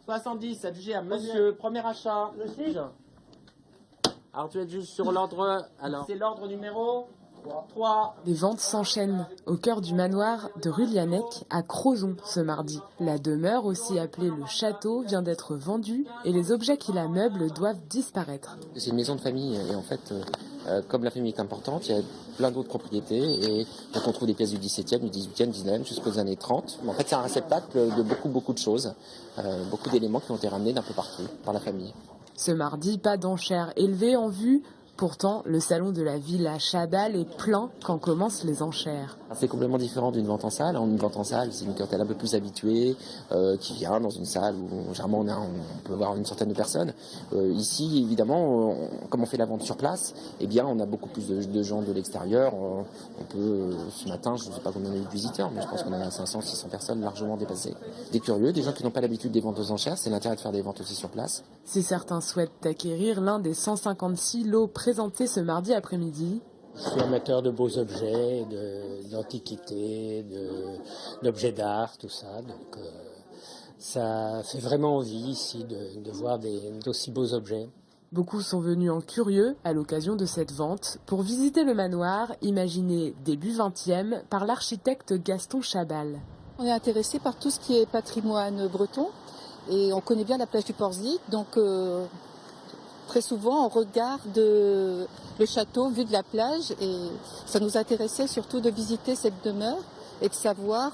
70, adjugé à monsieur. Premier achat. Alors tu es juste sur l'ordre. Alors c'est l'ordre numéro 3. Les ventes s'enchaînent au cœur du manoir de Rulianec à Crozon ce mardi. La demeure, aussi appelée le château, vient d'être vendue et les objets qui la meublent doivent disparaître. C'est une maison de famille et en fait, comme la famille est importante, il y a plein d'autres propriétés et donc on trouve des pièces du 17e, du 18e, 19e jusqu'aux années 30. Mais en fait, c'est un réceptacle de beaucoup de choses, beaucoup d'éléments qui ont été ramenés d'un peu partout par la famille. Ce mardi, pas d'enchères élevées en vue. Pourtant, le salon de la Villa Chabal est plein quand commencent les enchères. C'est complètement différent d'une vente en salle. Une vente en salle, c'est une clientèle un peu plus habituée qui vient dans une salle où généralement on peut avoir une centaine de personnes. Ici, évidemment, comme on fait la vente sur place, eh bien, on a beaucoup plus de gens de l'extérieur. On peut, ce matin, je ne sais pas combien on a eu de visiteurs, mais je pense qu'on a 500, 600 personnes largement dépassées. Des curieux, des gens qui n'ont pas l'habitude des ventes aux enchères. C'est l'intérêt de faire des ventes aussi sur place. Si certains souhaitent acquérir l'un des 156 lots présentés ce mardi après-midi. Je suis amateur de beaux objets, d'antiquités, d'objets d'art, tout ça. Donc ça fait vraiment envie ici de voir d'aussi beaux objets. Beaucoup sont venus en curieux à l'occasion de cette vente pour visiter le manoir imaginé début 20e par l'architecte Gaston Chabal. On est intéressé par tout ce qui est patrimoine breton et on connaît bien la plage du Port-Zik, donc très souvent on regarde le château vu de la plage et ça nous intéressait surtout de visiter cette demeure et de savoir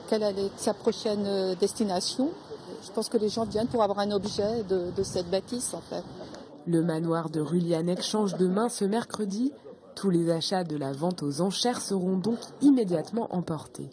quelle allait être sa prochaine destination. Je pense que les gens viennent pour avoir un objet de cette bâtisse en fait. Le manoir de Rulianec change de main ce mercredi. Tous les achats de la vente aux enchères seront donc immédiatement emportés.